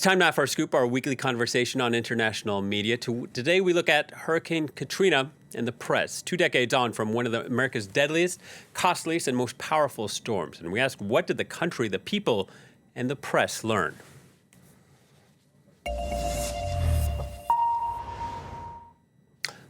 time now for our Scoop, our weekly conversation on international media. Today we look at Hurricane Katrina and the press, 2 decades on from one of America's deadliest, costliest, and most powerful storms. And we ask, what did the country, the people, and the press learn?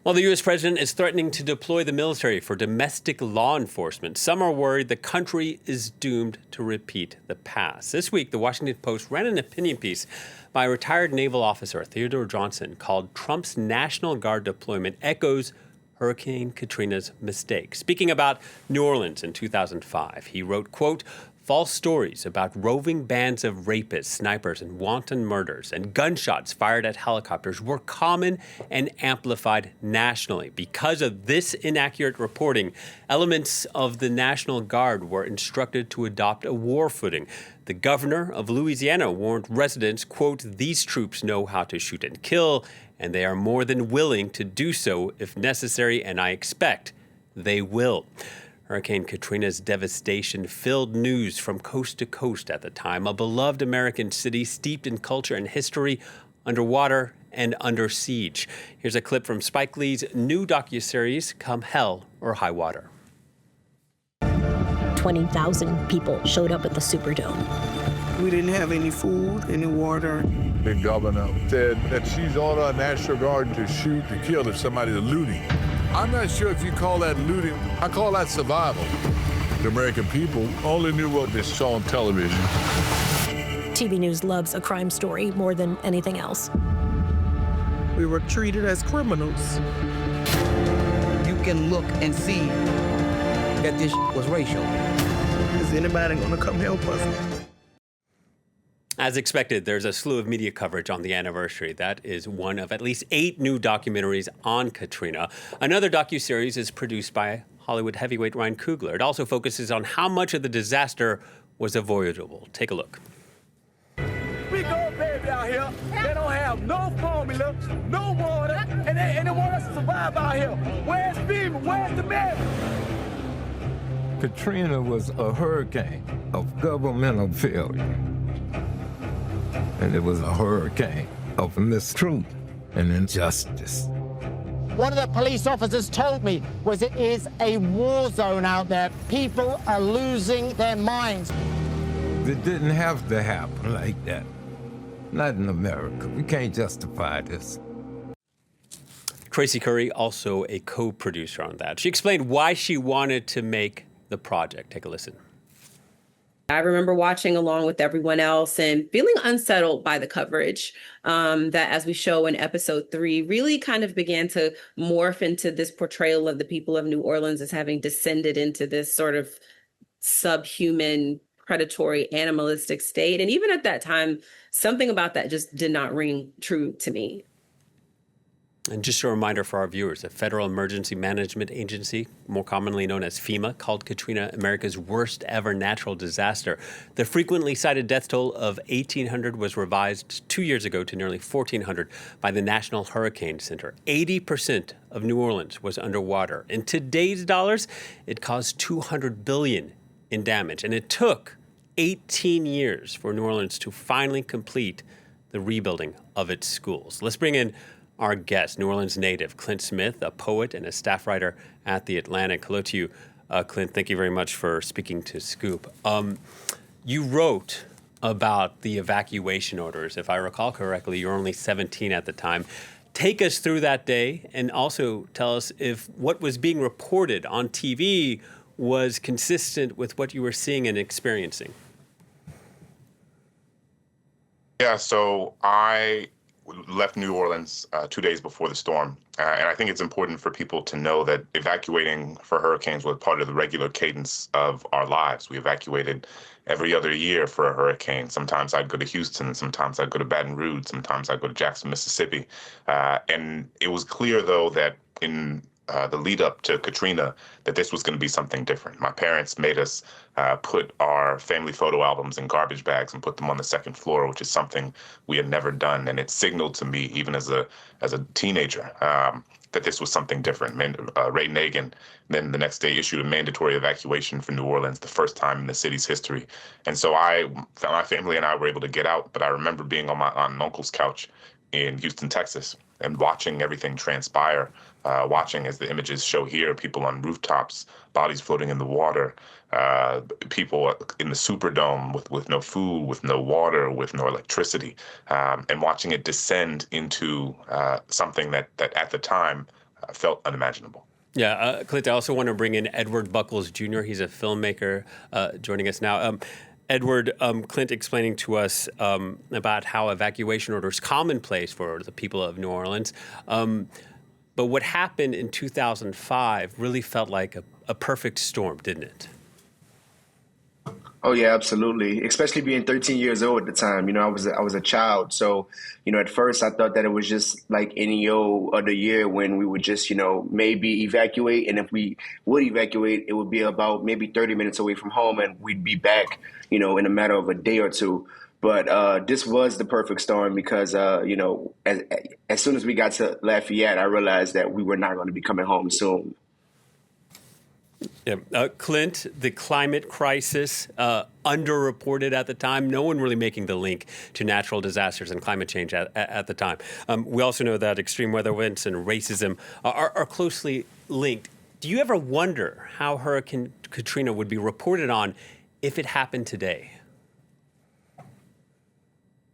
While the U.S. president is threatening to deploy the military for domestic law enforcement, some are worried the country is doomed to repeat the past. This week, the Washington Post ran an opinion piece by retired naval officer Theodore Johnson called "Trump's National Guard Deployment Echoes Hurricane Katrina's Mistake." Speaking about New Orleans in 2005, he wrote, quote, "False stories about roving bands of rapists, snipers, and wanton murders, and gunshots fired at helicopters were common and amplified nationally. Because of this inaccurate reporting, elements of the National Guard were instructed to adopt a war footing. The governor of Louisiana warned residents, quote, 'These troops know how to shoot and kill, and they are more than willing to do so if necessary, and I expect they will.'" Hurricane Katrina's devastation filled news from coast to coast at the time, a beloved American city steeped in culture and history, underwater and under siege. Here's a clip from Spike Lee's new docuseries, Come Hell or High Water. 20,000 people showed up at the Superdome. We didn't have any food, any water. The governor said that she's ordered a National Guard to shoot, to kill if somebody's looting. I'm not sure if you call that looting. I call that survival. The American people only knew what they saw on television. TV News loves a crime story more than anything else. We were treated as criminals. You can look and see that this was racial. Is anybody gonna come help us? As expected, there's a slew of media coverage on the anniversary. That is one of at least 8 new documentaries on Katrina. Another docuseries is produced by Hollywood heavyweight Ryan Coogler. It also focuses on how much of the disaster was avoidable. Take a look. We go baby out here. They don't have no formula, no water, and they want us to survive out here. Where's FEMA? Where's the men? Katrina was a hurricane of governmental failure. And it was a hurricane of mistruth and injustice. One of the police officers told me it is a war zone out there. People are losing their minds. It didn't have to happen like that. Not in America. We can't justify this. Tracy Curry, also a co-producer on that. She explained why she wanted to make the project. Take a listen. I remember watching along with everyone else and feeling unsettled by the coverage that, as we show in episode 3, really kind of began to morph into this portrayal of the people of New Orleans as having descended into this sort of subhuman, predatory, animalistic state. And even at that time, something about that just did not ring true to me. And just a reminder for our viewers, the Federal Emergency Management Agency, more commonly known as FEMA, called Katrina America's worst ever natural disaster. The frequently cited death toll of 1,800 was revised 2 years ago to nearly 1,400 by the National Hurricane Center. 80% of New Orleans was underwater. In today's dollars, it caused $200 billion in damage. And it took 18 years for New Orleans to finally complete the rebuilding of its schools. Let's bring in our guest, New Orleans native Clint Smith, a poet and a staff writer at The Atlantic. Hello to you, Clint. Thank you very much for speaking to Scoop. You wrote about the evacuation orders. If I recall correctly, you were only 17 at the time. Take us through that day and also tell us if what was being reported on TV was consistent with what you were seeing and experiencing. Yeah, so I left New Orleans 2 days before the storm. And I think it's important for people to know that evacuating for hurricanes was part of the regular cadence of our lives. We evacuated every other year for a hurricane. Sometimes I'd go to Houston, sometimes I'd go to Baton Rouge, sometimes I'd go to Jackson, Mississippi. And it was clear, though, that in the lead up to Katrina, that this was going to be something different. My parents made us put our family photo albums in garbage bags and put them on the second floor, which is something we had never done. And it signaled to me, even as a teenager, that this was something different. Ray Nagin then the next day issued a mandatory evacuation for New Orleans, the first time in the city's history. And so my family and I were able to get out, but I remember being on my aunt and uncle's couch in Houston, Texas, and watching everything transpire, watching, as the images show here, people on rooftops, bodies floating in the water, people in the Superdome with no food, with no water, with no electricity, and watching it descend into something that at the time felt unimaginable. Yeah, Clint, I also want to bring in Edward Buckles Jr. He's a filmmaker joining us now. Edward, Clint explaining to us about how evacuation orders commonplace for the people of New Orleans. But what happened in 2005 really felt like a perfect storm, didn't it? Oh yeah, absolutely. Especially being 13 years old at the time. You know, I was a child. So, you know, at first I thought that it was just like any old other year when we would just, you know, maybe evacuate. And if we would evacuate, it would be about maybe 30 minutes away from home and we'd be back, you know, in a matter of a day or two. But this was the perfect storm because, you know, as soon as we got to Lafayette, I realized that we were not going to be coming home soon. Yeah. Clint, the climate crisis, underreported at the time. No one really making the link to natural disasters and climate change at the time. We also know that extreme weather events and racism are closely linked. Do you ever wonder how Hurricane Katrina would be reported on if it happened today?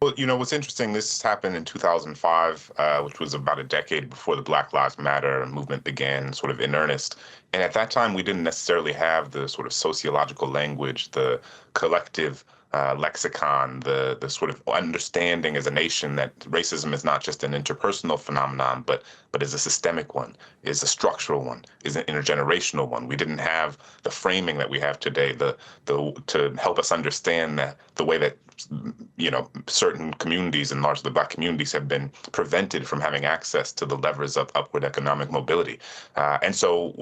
Well, you know, what's interesting, this happened in 2005, which was about a decade before the Black Lives Matter movement began sort of in earnest. And at that time, we didn't necessarily have the sort of sociological language, the collective lexicon, the sort of understanding as a nation that racism is not just an interpersonal phenomenon, but is a systemic one, is a structural one, is an intergenerational one. We didn't have the framing that we have today, to help us understand that the way that, you know, certain communities, and largely the Black communities, have been prevented from having access to the levers of upward economic mobility. And so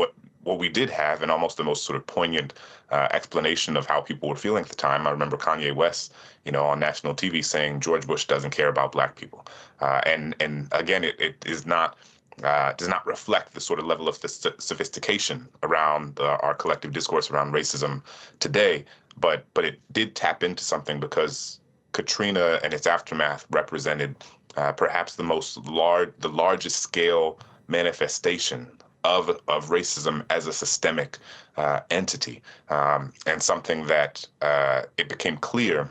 what we did have, and almost the most sort of poignant explanation of how people were feeling at the time, I remember Kanye West, you know, on national TV saying George Bush doesn't care about Black people. And again, it is not does not reflect the sort of level of sophistication around our collective discourse around racism today. But it did tap into something because Katrina and its aftermath represented perhaps the largest scale manifestation of racism as a systemic entity, and something that it became clear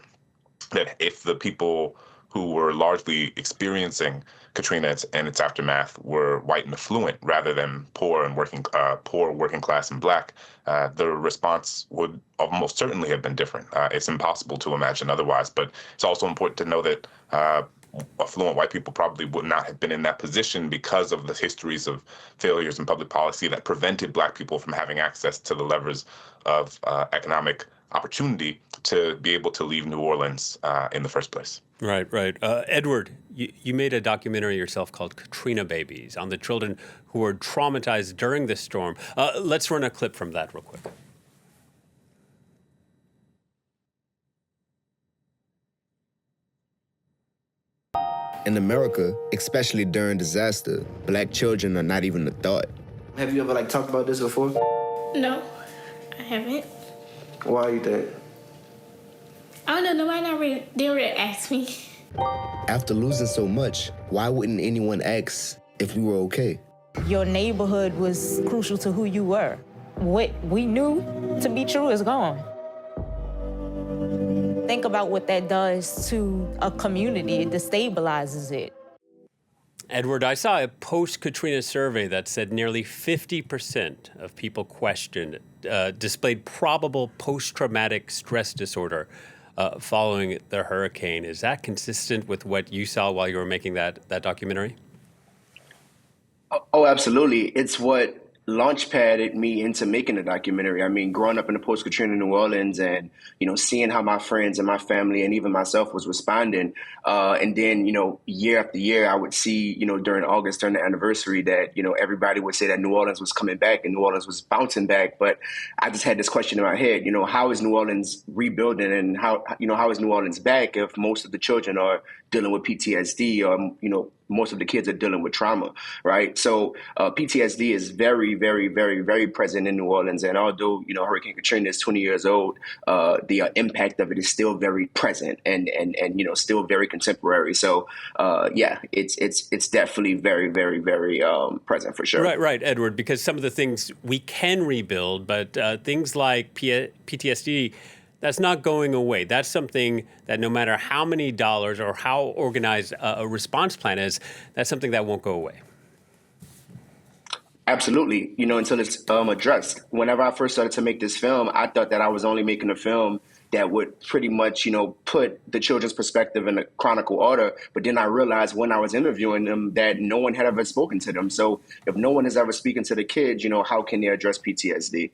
that if the people who were largely experiencing Katrina and its aftermath were white and affluent rather than poor and working class and Black, the response would almost certainly have been different. It's impossible to imagine otherwise, but it's also important to know that affluent white people probably would not have been in that position because of the histories of failures in public policy that prevented Black people from having access to the levers of economic opportunity to be able to leave New Orleans in the first place. Right. Edward, you made a documentary yourself called Katrina Babies on the children who were traumatized during this storm. Let's run a clip from that real quick. In America, especially during disaster, Black children are not even a thought. Have you ever talked about this before? No, I haven't. Why you think? I don't know. Nobody didn't really ask me. After losing so much, why wouldn't anyone ask if we were okay? Your neighborhood was crucial to who you were. What we knew to be true is gone. Think about what that does to a community. It destabilizes it. Edward, I saw a post-Katrina survey that said nearly 50% of people questioned displayed probable post-traumatic stress disorder following the hurricane. Is that consistent with what you saw while you were making that documentary? Oh, absolutely. It's what launchpadded me into making a documentary. I mean, growing up in the post-Katrina New Orleans and, you know, seeing how my friends and my family and even myself was responding. And then, you know, year after year, I would see, you know, during August, during the anniversary that, you know, everybody would say that New Orleans was coming back and New Orleans was bouncing back. But I just had this question in my head, you know, how is New Orleans rebuilding and how is New Orleans back if most of the children are dealing with PTSD or, you know, most of the kids are dealing with trauma, right? So PTSD is very, very, very, very present in New Orleans. And although, Hurricane Katrina is 20 years old, the impact of it is still very present and still very contemporary. So, it's definitely very, very, very present for sure. Right, Edward, because some of the things we can rebuild, but things like PTSD, that's not going away. That's something that no matter how many dollars or how organized a response plan is, that's something that won't go away. Absolutely. Until it's addressed. Whenever I first started to make this film, I thought that I was only making a film that would pretty much, put the children's perspective in a chronicle order. But then I realized when I was interviewing them that no one had ever spoken to them. So if no one is ever speaking to the kids, how can they address PTSD?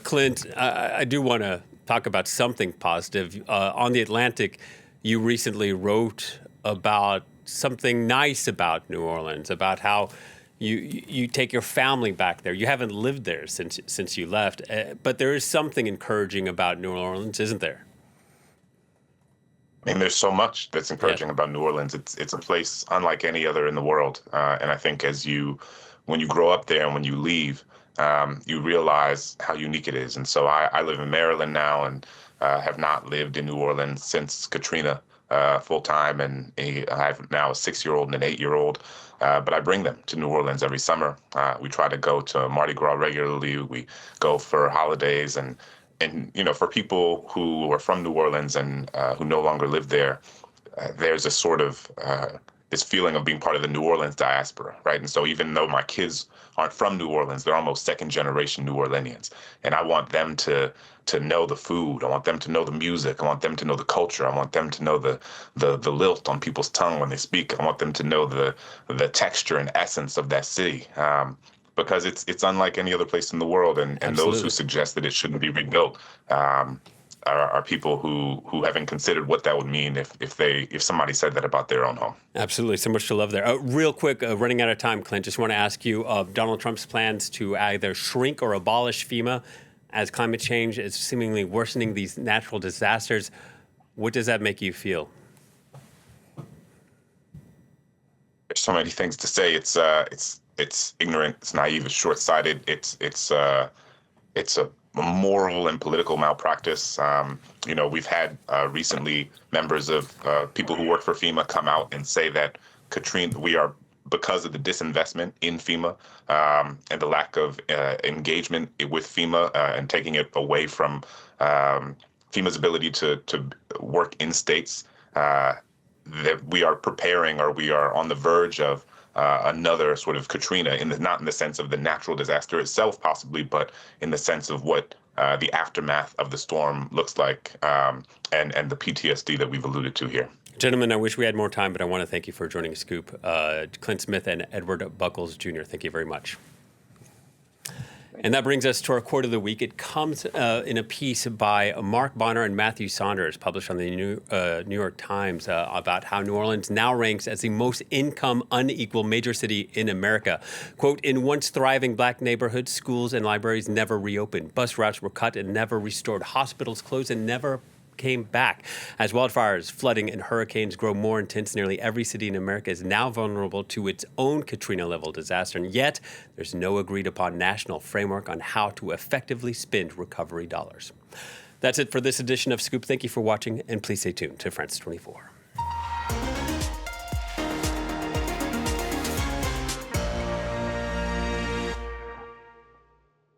Clint, I do want to talk about something positive. On The Atlantic, you recently wrote about something nice about New Orleans, about how you take your family back there. You haven't lived there since you left, but there is something encouraging about New Orleans, isn't there? I mean, there's so much that's encouraging about New Orleans. It's a place unlike any other in the world, and I think when you grow up there and when you leave, you realize how unique it is. And so I live in Maryland now and have not lived in New Orleans since Katrina full time, and I have now a 6-year-old and an 8-year-old. But I bring them to New Orleans every summer. We try to go to Mardi Gras regularly. We go for holidays, and for people who are from New Orleans and who no longer live there, there's a sort of this feeling of being part of the New Orleans diaspora, right? And so even though my kids aren't from New Orleans, they're almost second-generation New Orleanians, and I want them to know the food. I want them to know the music. I want them to know the culture. I want them to know the lilt on people's tongue when they speak. I want them to know the texture and essence of that city, because it's unlike any other place in the world. And those who suggest that it shouldn't be rebuilt are people who haven't considered what that would mean if somebody said that about their own home. Absolutely. So much to love there. Real quick, running out of time, Clint, just want to ask you, Donald Trump's plans to either shrink or abolish FEMA as climate change is seemingly worsening these natural disasters. What does that make you feel? There's so many things to say. It's ignorant. It's naive. It's short-sighted. It's a moral and political malpractice. We've had recently members of people who work for FEMA come out and say that Katrina, because of the disinvestment in FEMA and the lack of engagement with FEMA and taking it away from FEMA's ability to work in states, that we are preparing, or we are on the verge of another sort of Katrina, not in the sense of the natural disaster itself possibly, but in the sense of what the aftermath of the storm looks like, and the PTSD that we've alluded to here. Gentlemen, I wish we had more time, but I want to thank you for joining Scoop. Clint Smith and Edward Buckles Jr., thank you very much. And that brings us to our quote of the week. It comes in a piece by Mark Bonner and Matthew Saunders, published on the New York Times, about how New Orleans now ranks as the most income unequal major city in America. Quote, in once thriving black neighborhoods, schools and libraries never reopened. Bus routes were cut and never restored. Hospitals closed and never came back. As wildfires, flooding, and hurricanes grow more intense, nearly every city in America is now vulnerable to its own Katrina-level disaster. And yet, there's no agreed-upon national framework on how to effectively spend recovery dollars. That's it for this edition of Scoop. Thank you for watching, and please stay tuned to France 24.